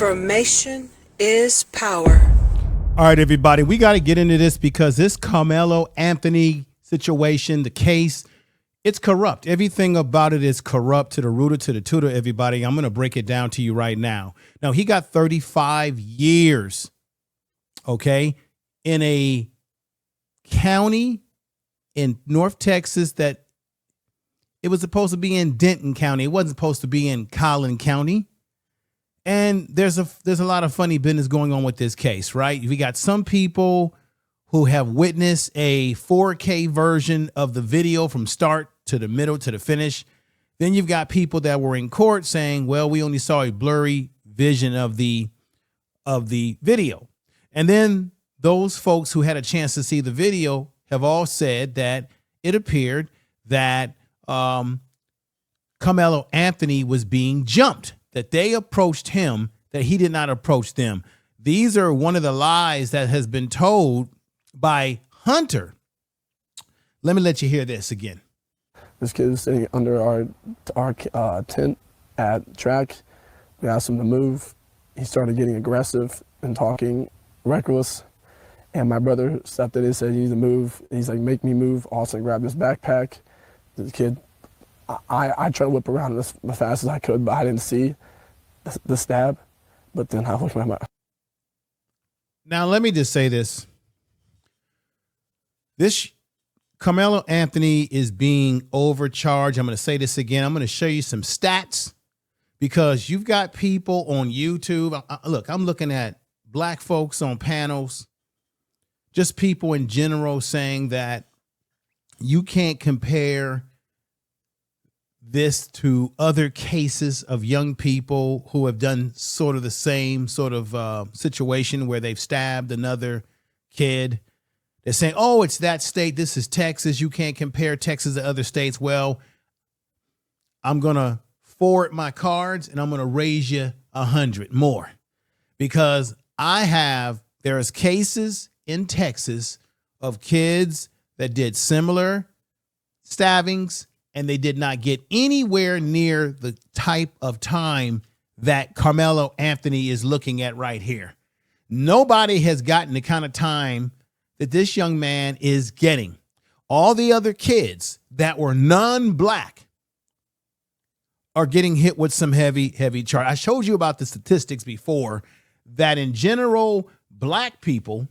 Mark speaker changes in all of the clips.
Speaker 1: Information is power.
Speaker 2: All right, everybody, we got to get into this because this Karmelo Anthony situation, the case, it's corrupt. Everything about it is corrupt to the rooter, to the tutor, everybody. I'm going to break it down to you right now. Now, he got 35 years, okay, in a county in North Texas that it was supposed to be in Denton County. It wasn't supposed to be in Collin County. And there's a lot of funny business going on with this case, right? We got some people who have witnessed a 4K version of the video from start to the middle to the finish. Then you've got people that were in court saying, well, we only saw a blurry vision of the video. And then those folks who had a chance to see the video have all said that it appeared that Karmelo Anthony was being jumped, that they approached him, that he did not approach them. These are one of the lies that has been told by Hunter. Let me let you hear this again.
Speaker 3: This kid was sitting under our tent at track. We asked him to move. He started getting aggressive and talking reckless. And my brother stepped in and said, you need to move. He's like, make me move. Austin grabbed his backpack. The kid, I tried to whip around as fast as I could, but I didn't see the stab. But then I looked at my...
Speaker 2: Now, let me just say this. This Karmelo Anthony is being overcharged. I'm going to say this again. I'm going to show you some stats because you've got people on YouTube. Look, I'm looking at black folks on panels, just people in general saying that you can't compare this to other cases of young people who have done sort of the same sort of situation where they've stabbed another kid. They're saying, oh, it's that state. This is Texas. You can't compare Texas to other states. Well, I'm going to forward my cards and I'm going to raise you 100 more because there's cases in Texas of kids that did similar stabbings and they did not get anywhere near the type of time that Karmelo Anthony is looking at right here. Nobody has gotten the kind of time that this young man is getting. All the other kids that were non-black are getting hit with some heavy charge. I showed you about the statistics before that in general, black people,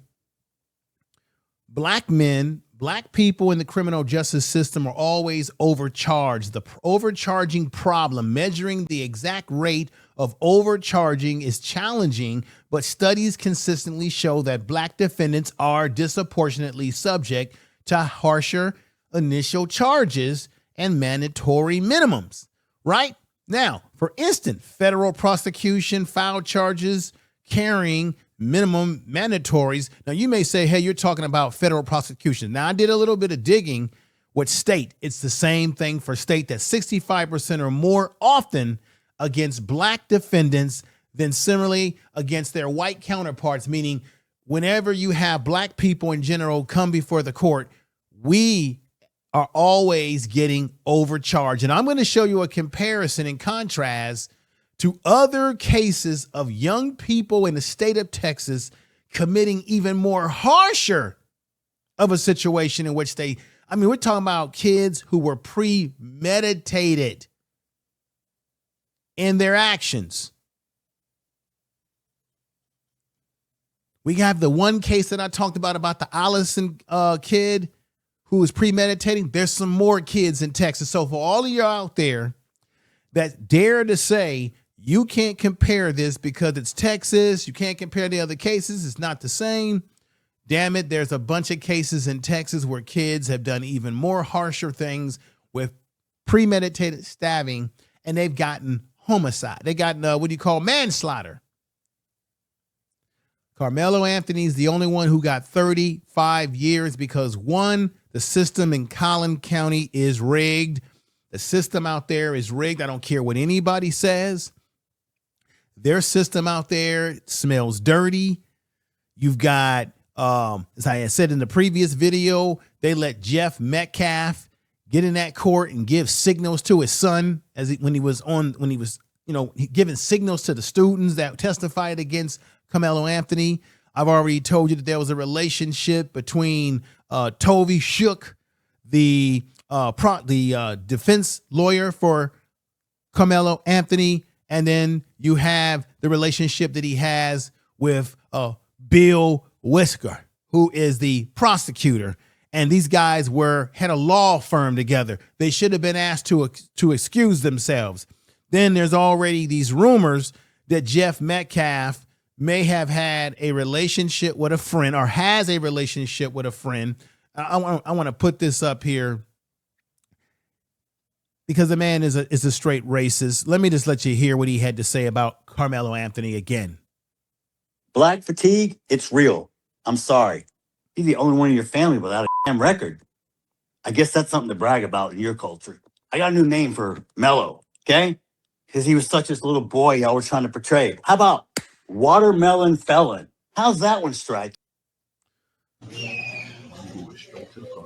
Speaker 2: black men, black people in the criminal justice system are always overcharged. The overcharging problem, measuring the exact rate of overcharging is challenging, but studies consistently show that black defendants are disproportionately subject to harsher initial charges and mandatory minimums, right? Now, for instance, federal prosecution filed charges carrying minimum mandatories. Now, you may say, hey, you're talking about federal prosecution. Now, I did a little bit of digging with state. It's the same thing for state, that 65% or more often against black defendants than similarly against their white counterparts, meaning whenever you have black people in general come before the court, we are always getting overcharged. And I'm going to show you a comparison and contrast to other cases of young people in the state of Texas committing even more harsher of a situation in which we're talking about kids who were premeditated in their actions. We have the one case that I talked about the Allison kid who was premeditating. There's some more kids in Texas. So for all of you out there that dare to say, you can't compare this because it's Texas, you can't compare the other cases, it's not the same. Damn it, there's a bunch of cases in Texas where kids have done even more harsher things with premeditated stabbing, and they've gotten homicide. They got manslaughter. Karmelo Anthony is the only one who got 35 years because, one, the system in Collin County is rigged. The system out there is rigged. I don't care what anybody says. Their system out there smells dirty. You've got, as I had said in the previous video, they let Jeff Metcalf get in that court and give signals to his son when he was giving signals to the students that testified against Karmelo Anthony. I've already told you that there was a relationship between Tovey Shook, the defense lawyer for Karmelo Anthony, and then you have the relationship that he has with Bill Whisker, who is the prosecutor. And these guys had a law firm together. They should have been asked to excuse themselves. Then there's already these rumors that Jeff Metcalf may have had a relationship with a friend, or has a relationship with a friend. I want to put this up here because the man is a straight racist. Let me just let you hear what he had to say about Karmelo Anthony again.
Speaker 4: Black fatigue, it's real. I'm sorry. He's the only one in your family without a damn record. I guess that's something to brag about in your culture. I got a new name for Mello, okay? Because he was such this little boy y'all were trying to portray. How about Watermelon Felon? How's that one strike?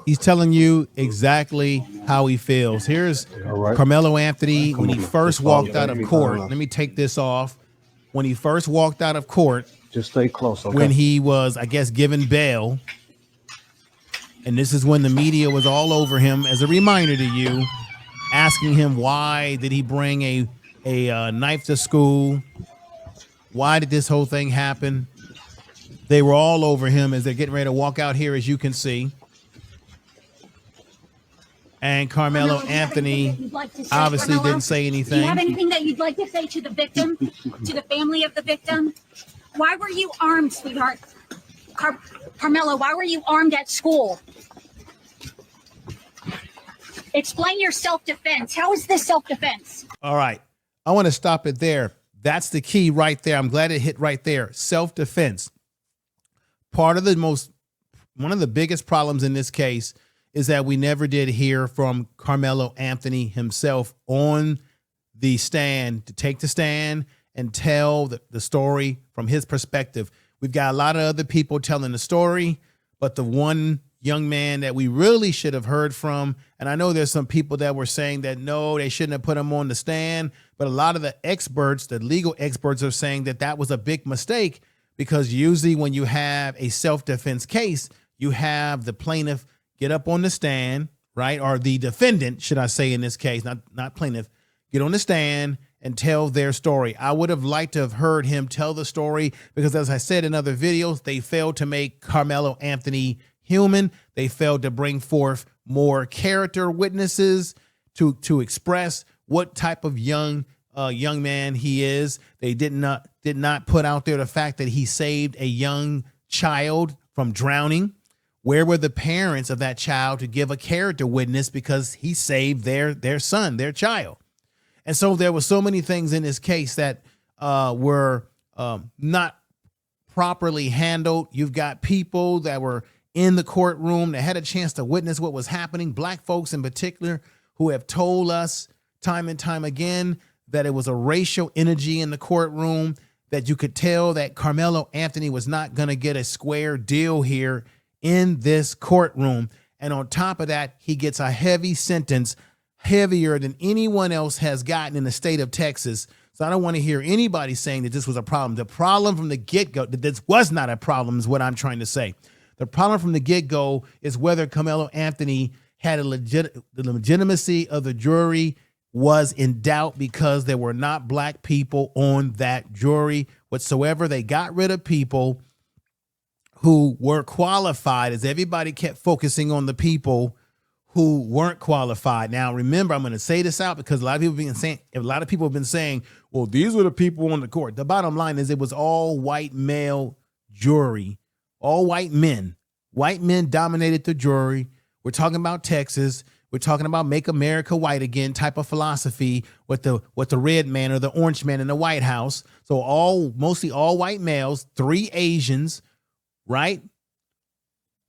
Speaker 2: He's telling you exactly how he feels. Here's Karmelo Anthony when he first walked out of court. Let me take this off. When he first walked out of court,
Speaker 5: just stay close, okay?
Speaker 2: When he was, I guess, given bail, and this is when the media was all over him, as a reminder to you, asking him why did he bring a knife to school? Why did this whole thing happen? They were all over him as they're getting ready to walk out here, as you can see. And Karmelo Anthony obviously didn't say anything.
Speaker 6: Do you have anything that you'd like to say to the victim, to the family of the victim? Why were you armed, sweetheart? Karmelo, why were you armed at school? Explain your self-defense. How is this self-defense?
Speaker 2: All right. I want to stop it there. That's the key right there. I'm glad it hit right there. Self-defense. One of the biggest problems in this case is that we never did hear from Karmelo Anthony himself on the stand, to take the stand and tell the story from his perspective. We've got a lot of other people telling the story, but the one young man that we really should have heard from, and I know there's some people that were saying that, no, they shouldn't have put him on the stand, but a lot of the experts, the legal experts, are saying that that was a big mistake, because usually when you have a self-defense case, you have the plaintiff get up on the stand, right? Or the defendant, should I say in this case, not plaintiff, get on the stand and tell their story. I would have liked to have heard him tell the story, because as I said in other videos, they failed to make Karmelo Anthony human. They failed to bring forth more character witnesses to express what type of young man he is. They did not put out there the fact that he saved a young child from drowning. Where were the parents of that child to give a character witness, because he saved their son, their child? And so there were so many things in this case that were not properly handled. You've got people that were in the courtroom that had a chance to witness what was happening, black folks in particular, who have told us time and time again that it was a racial energy in the courtroom, that you could tell that Karmelo Anthony was not going to get a square deal here in this courtroom. And on top of that, he gets a heavy sentence, heavier than anyone else has gotten in the state of Texas. So I don't want to hear anybody saying that this was a problem. The problem from the get-go, that this was not a problem, is what I'm trying to say. The problem from the get-go is whether Karmelo Anthony had the legitimacy of the jury was in doubt, because there were not black people on that jury whatsoever. They got rid of people who were qualified, as everybody kept focusing on the people who weren't qualified. Now, remember, I'm going to say this out because a lot of people have been saying, well, these were the people on the court. The bottom line is it was all white male jury, all white men. White men dominated the jury. We're talking about Texas. We're talking about make America white again type of philosophy with the red man or the orange man in the White House. So mostly all white males, 3 Asians, right?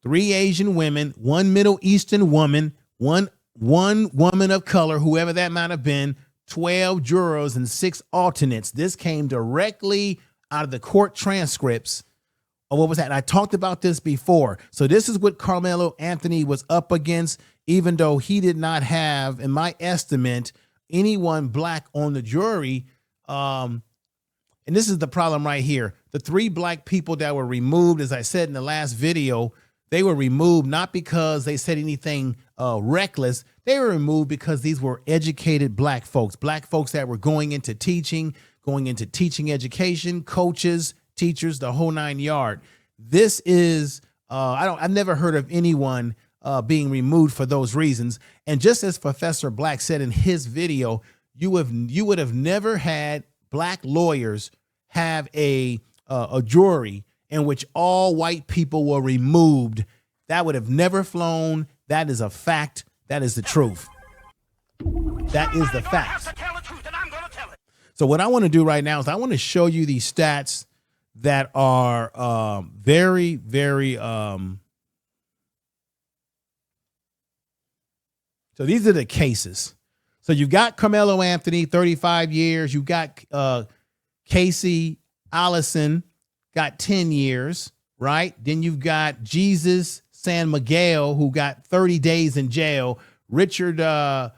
Speaker 2: 3 Asian women, 1 Middle Eastern woman, one woman of color, whoever that might have been, 12 jurors and 6 alternates. This came directly out of the court transcripts of what was that. And I talked about this before. So this is what Karmelo Anthony was up against, even though he did not have, in my estimate, anyone black on the jury. And this is the problem right here. The 3 black people that were removed, as I said in the last video, they were removed not because they said anything reckless. They were removed because these were educated black folks that were going into teaching education, coaches, teachers, the whole 9 yard. This is, I've never heard of anyone being removed for those reasons. And just as Professor Black said in his video, you would have never had black lawyers have a jury in which all white people were removed. That would have never flown. That is a fact. That is the truth. That is the fact. So what I want to do right now is I want to show you these stats that are very, very. So these are the cases. So you got Karmelo Anthony, 35 years. You got Casey Allison, got 10 years, right? Then you've got Jesus San Miguel, who got 30 days in jail. Ricardo,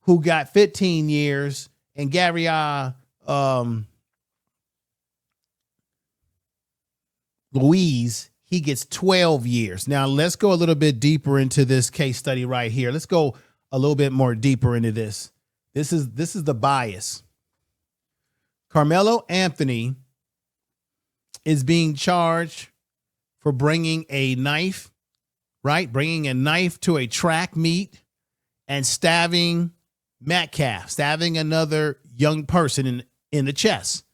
Speaker 2: who got 15 years. And Gabriel Louise, he gets 12 years. Now, let's go a little bit deeper into this case study right here. Let's go a little bit more deeper into this. This is the bias. Karmelo Anthony is being charged for bringing a knife, right? Bringing a knife to a track meet and stabbing Metcalf, stabbing another young person in the chest.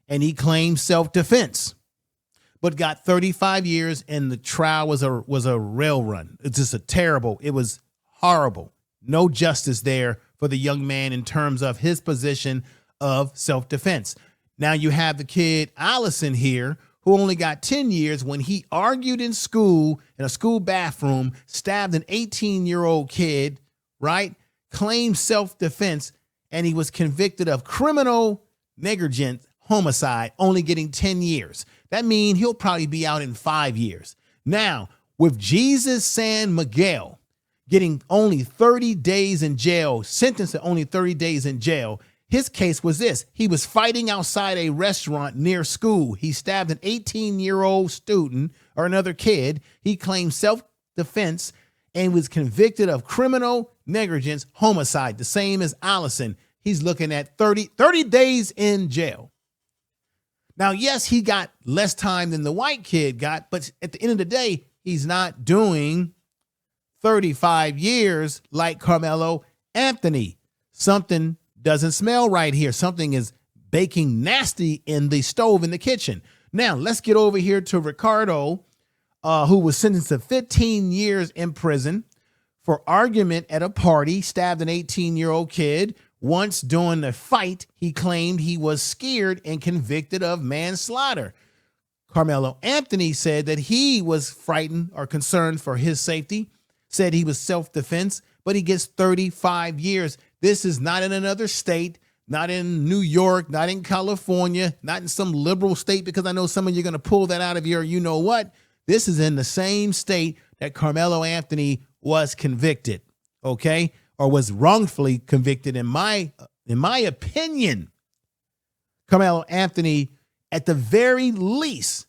Speaker 2: And he claimed self-defense, but got 35 years, and the trial was a rail run. It's just it was horrible. No justice there for the young man in terms of his position of self-defense. Now you have the kid Allison here, who only got 10 years when he argued in school, in a school bathroom, stabbed an 18-year-old kid, right? Claimed self-defense, and he was convicted of criminal negligent homicide, only getting 10 years. That means he'll probably be out in 5 years. Now, with Jesus San Miguel getting only 30 days in jail, sentenced to only 30 days in jail, his case was this. He was fighting outside a restaurant near school. He stabbed an 18-year-old student or another kid. He claimed self-defense and was convicted of criminal negligence homicide, the same as Allison. He's looking at 30 days in jail. Now, yes, he got less time than the white kid got, but at the end of the day, he's not doing 35 years like Karmelo Anthony. Something doesn't smell right here. Something is baking nasty in the stove in the kitchen. Now, let's get over here to Ricardo, who was sentenced to 15 years in prison for argument at a party, stabbed an 18-year-old kid. Once during the fight, he claimed he was scared and convicted of manslaughter. Karmelo Anthony said that he was frightened or concerned for his safety, said he was self-defense, but he gets 35 years. This is not in another state, not in New York, not in California, not in some liberal state, because I know some of you are going to pull that out of your you know what. This is in the same state that Karmelo Anthony was convicted, okay, or was wrongfully convicted. In my opinion, Karmelo Anthony, at the very least,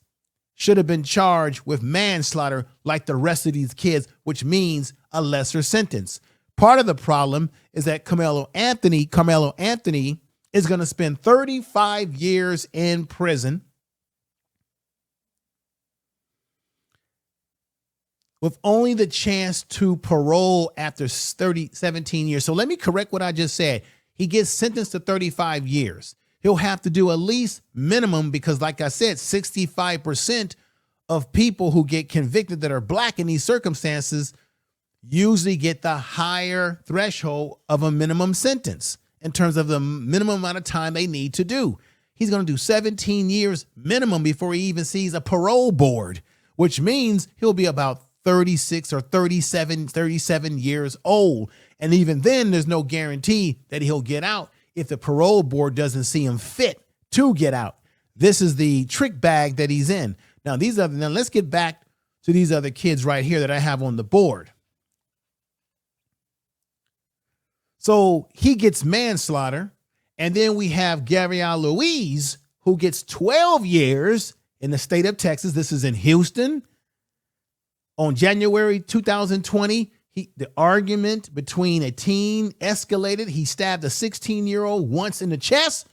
Speaker 2: should have been charged with manslaughter like the rest of these kids, which means a lesser sentence. Part of the problem is that Karmelo Anthony is going to spend 35 years in prison with only the chance to parole after 17 years. So let me correct what I just said. He gets sentenced to 35 years. He'll have to do at least minimum, because like I said, 65% of people who get convicted that are black in these circumstances usually get the higher threshold of a minimum sentence in terms of the minimum amount of time they need to do. He's going to do 17 years minimum before he even sees a parole board, which means he'll be about 36 or 37 years old. And even then, there's no guarantee that he'll get out if the parole board doesn't see him fit to get out. This is the trick bag that he's in. Now, let's get back to these other kids right here that I have on the board. So he gets manslaughter. And then we have Gabrielle Louise, who gets 12 years in the state of Texas. This is in Houston. On January 2020, the argument between a teen escalated. He stabbed a 16-year-old once in the chest.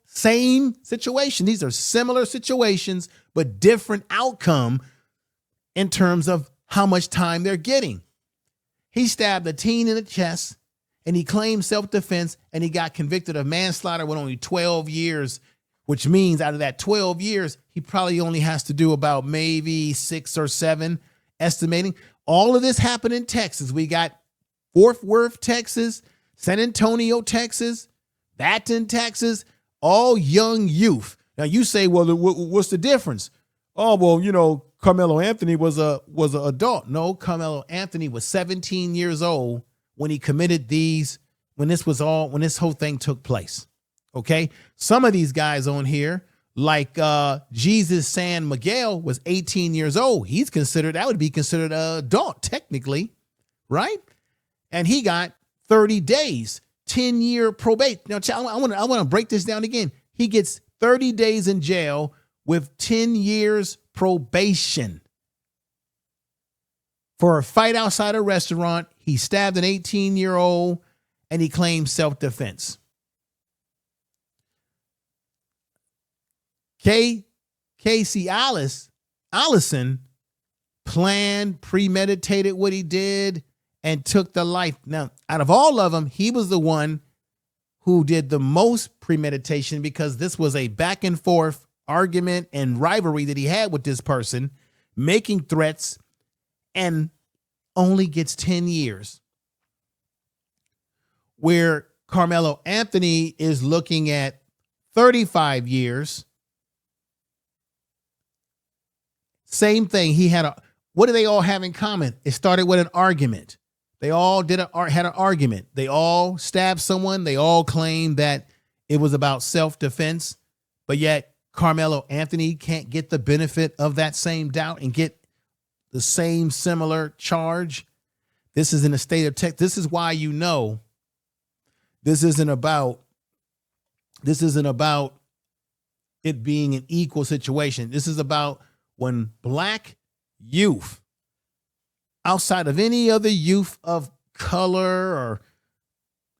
Speaker 2: Same situation. These are similar situations, but different outcome in terms of how much time they're getting. He stabbed a teen in the chest, and he claimed self-defense, and he got convicted of manslaughter with only 12 years, which means out of that 12 years, he probably only has to do about maybe 6 or 7, estimating. All of this happened in Texas. We got Fort Worth, Texas, San Antonio, Texas, Baton, Texas, all young youth. Now you say, well, what's the difference? Oh, well, Karmelo Anthony was an adult. No, Karmelo Anthony was 17 years old when he committed when this whole thing took place. Okay. Some of these guys on here, like Jesus San Miguel, was 18 years old. That would be considered an adult technically, right? And he got 30 days, 10-year probation. Now, I want to break this down again. He gets 30 days in jail with 10 years probation for a fight outside a restaurant. He stabbed an 18-year-old and he claimed self-defense. Casey Allison planned, premeditated what he did, and took the life. Now, out of all of them, he was the one who did the most premeditation because this was a back and forth argument and rivalry that he had with this person, making threats, and only gets 10 years. Where Karmelo Anthony is looking at 35 years. Same thing. What do they all have in common? It started with an argument. They all had an argument. They all stabbed someone. They all claimed that it was about self-defense, but yet Karmelo Anthony can't get the benefit of that same doubt and get the same similar charge. This is in the state of Texas. This is why this isn't about it being an equal situation. This is about when black youth, outside of any other youth of color or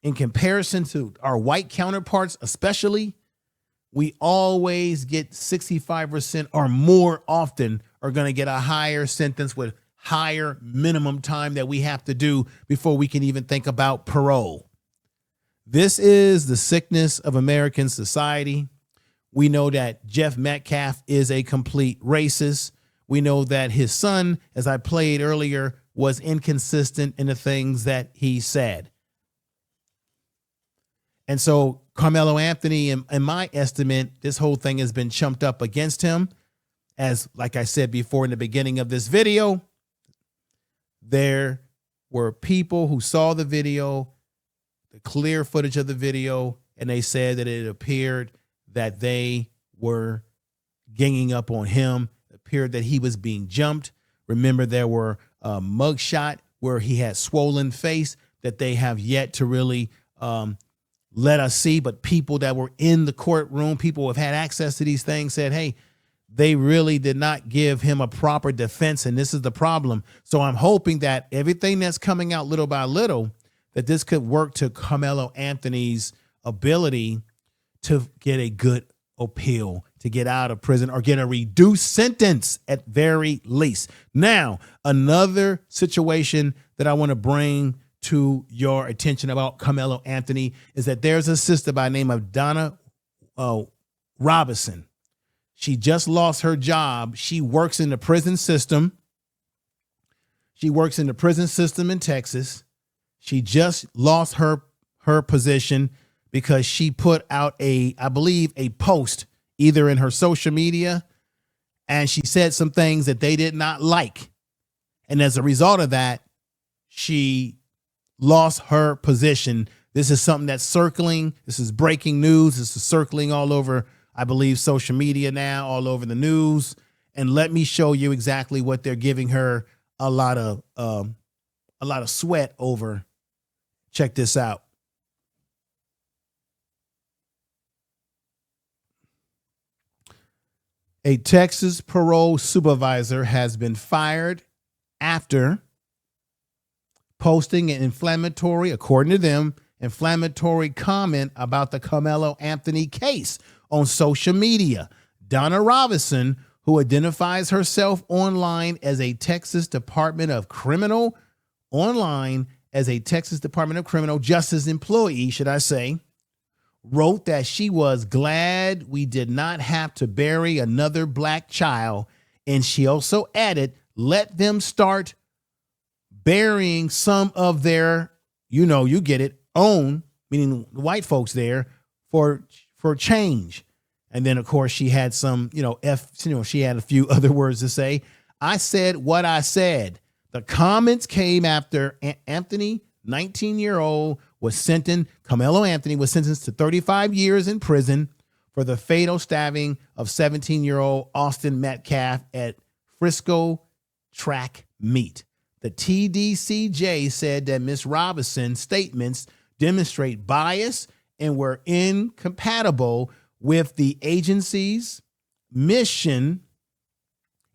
Speaker 2: in comparison to our white counterparts, especially, we always get 65% or more often are going to get a higher sentence with higher minimum time that we have to do before we can even think about parole. This is the sickness of American society. We know that Jeff Metcalf is a complete racist. We know that his son, as I played earlier, was inconsistent in the things that he said. And so Karmelo Anthony, in my estimate, this whole thing has been chumped up against him. As, like I said before in the beginning of this video, there were people who saw the video, the clear footage of the video, and they said that it appeared that they were ganging up on him. It appeared that he was being jumped. Remember, there were a mugshot where he had swollen face that they have yet to really let us see. But people that were in the courtroom, people who have had access to these things said, hey, they really did not give him a proper defense. And this is the problem. So I'm hoping that everything that's coming out little by little, that this could work to Karmelo Anthony's ability to get a good appeal, to get out of prison or get a reduced sentence at very least. Now, another situation that I want to bring to your attention about Karmelo Anthony is that there's a sister by the name of Donna Robinson. She just lost her job. She works in the prison system. She works in the prison system in Texas. She just lost her position because she put out I believe a post either in her social media, and she said some things that they did not like. And as a result of that, she lost her position. This is something that's circling. This is breaking news. This is circling all over, I believe, social media now, all over the news. And let me show you exactly what they're giving her a lot of sweat over. Check this out. A Texas parole supervisor has been fired after posting an inflammatory, according to them, inflammatory comment about the Karmelo Anthony case on social media. Donna Robinson, who identifies herself online as a Texas Department of Criminal Justice employee, should I say, wrote that she was glad we did not have to bury another black child. And she also added, let them start burying some of their, you get it, own, meaning the white folks there, for change. And then, of course, she had some, she had a few other words to say. I said what I said. The comments came after Anthony, 19-year-old, Karmelo Anthony was sentenced to 35 years in prison for the fatal stabbing of 17-year-old Austin Metcalf at Frisco track meet. The TDCJ said that Ms. Robinson's statements demonstrate bias and were incompatible with the agency's mission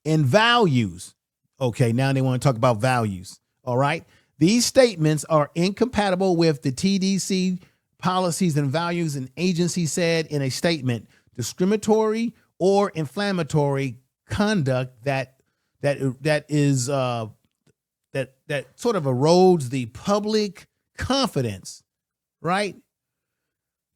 Speaker 2: and values. Okay, now they want to talk about values. All right. These statements are incompatible with the TDC policies and values, and agency said in a statement, discriminatory or inflammatory conduct that sort of erodes the public confidence, right,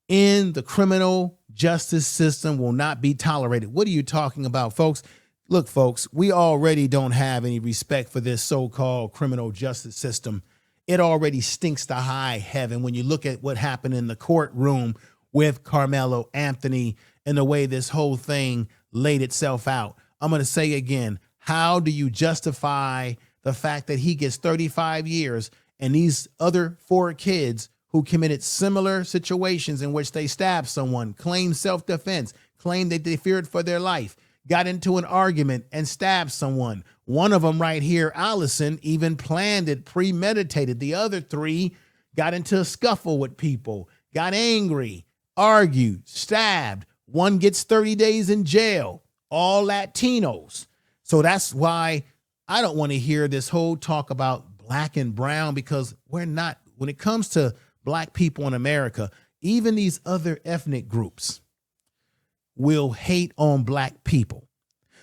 Speaker 2: in the criminal justice system will not be tolerated. What are you talking about, folks? Look, folks, we already don't have any respect for this so-called criminal justice system. It already stinks to high heaven when you look at what happened in the courtroom with Karmelo Anthony and the way this whole thing laid itself out. I'm going to say again, how do you justify the fact that he gets 35 years and these other 4 kids who committed similar situations in which they stabbed someone, claimed self-defense, claimed that they feared for their life, got into an argument and stabbed someone. One of them right here, Allison, even planned it, premeditated. The other 3 got into a scuffle with people, got angry, argued, stabbed. One gets 30 days in jail, all Latinos. So that's why I don't want to hear this whole talk about black and brown, because we're not, when it comes to black people in America, even these other ethnic groups will hate on black people.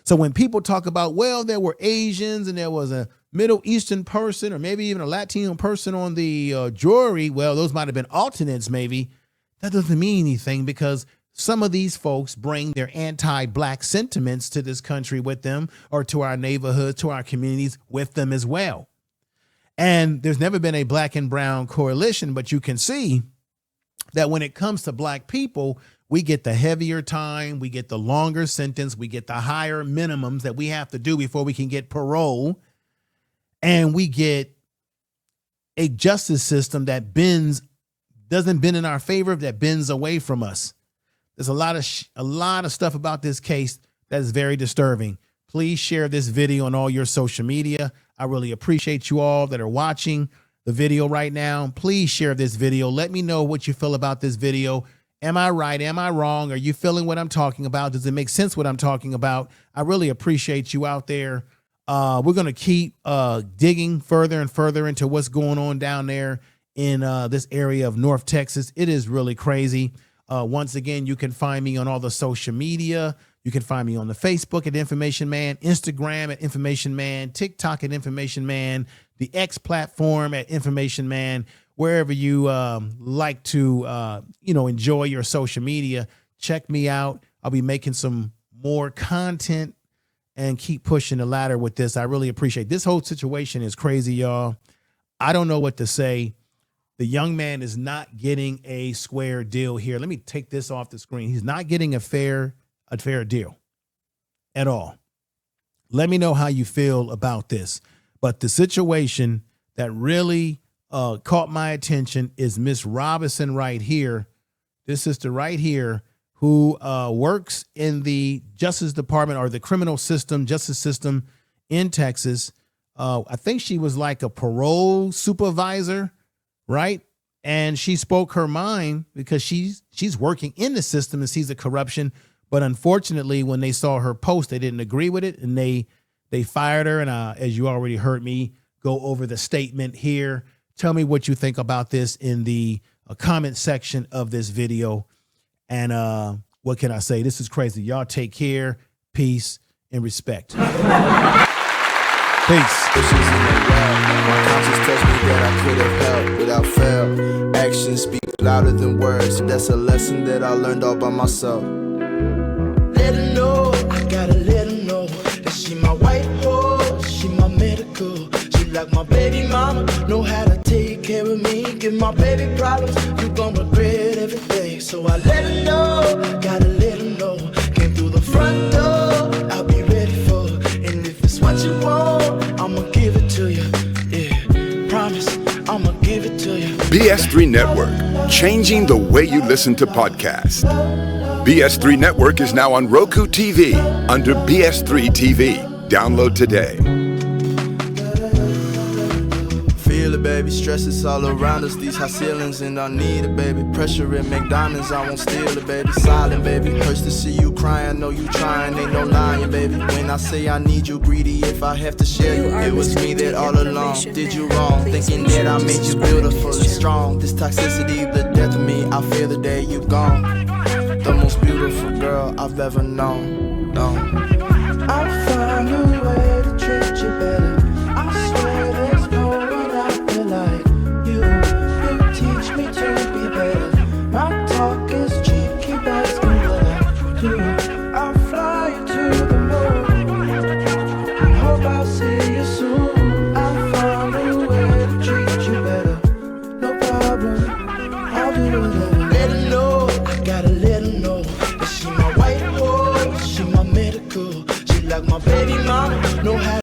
Speaker 2: So when people talk about, well, there were Asians and there was a Middle Eastern person or maybe even a Latino person on the jury, well, those might have been alternates maybe. That doesn't mean anything, because some of these folks bring their anti-black sentiments to this country with them, or to our neighborhoods, to our communities with them as well. And there's never been a black and brown coalition, but you can see that when it comes to black people, we get the heavier time, we get the longer sentence, we get the higher minimums that we have to do before we can get parole, and we get a justice system that doesn't bend in our favor, that bends away from us. There's a lot of stuff about this case that is very disturbing. Please share this video on all your social media. I really appreciate you all that are watching the video right now. Please share this video. Let me know what you feel about this video. Am I right? Am I wrong? Are you feeling what I'm talking about? Does it make sense what I'm talking about? I really appreciate you out there. We're going to keep digging further and further into what's going on down there in this area of North Texas. It is really crazy. Once again, you can find me on all the social media. You can find me on the Facebook at Information Man, Instagram at Information Man, TikTok at Information Man, the X platform at Information Man. Wherever you like to, enjoy your social media, check me out. I'll be making some more content and keep pushing the ladder with this. I really appreciate it. This whole situation is crazy, y'all. I don't know what to say. The young man is not getting a square deal here. Let me take this off the screen. He's not getting a fair deal at all. Let me know how you feel about this. But the situation that really caught my attention is Miss Robinson right here. This sister right here who works in the Justice Department, or the criminal system, justice system in Texas. I think she was like a parole supervisor, right? And she spoke her mind because she's working in the system and sees the corruption. But unfortunately, when they saw her post, they didn't agree with it, and they fired her. And as you already heard me go over the statement here, tell me what you think about this in the comment section of this video. And what can I say? This is crazy. Y'all take care, peace, and respect. Peace.
Speaker 5: My conscience tells me that I could have helped without fail. Actions speak louder than words. That's a lesson that I learned all by myself. Let her know, I gotta let her know that she my white horse, she my medical. She like my baby mama, know how to take care of me. Give my baby problems, you gon' regret every day. So I let her know, gotta let her know. Came through the front door, I'll be ready for her. And if it's what you want, I'ma give it to you. Yeah, promise, I'ma give it to you.
Speaker 7: BS3 Network, changing the way you listen to podcasts. BS3 Network is now on Roku TV under BS3 TV. Download today.
Speaker 5: Feel it, baby. Stress is all around us. These high ceilings, and I need it, baby. Pressure in McDonald's, I won't steal it, baby. Silent, baby. Hurts to see you crying. Know you trying, ain't no lying, baby. When I say I need you, greedy if I have to share you. It was me that all along did you wrong, thinking that I made you beautiful and strong. This toxicity, the death of me. I fear the day you gone. The most beautiful girl I've ever known. I found a way to treat you better. I swear there's no one out there like you. You teach me to be better. My talk is cheap, keep asking what I do. I'll fly you to the moon and hope I'll see you soon. I found a way to treat you better. No problem, I'll do whatever. Let her know, I gotta let her know that she my white horse, she my medical. She like my baby mama, know how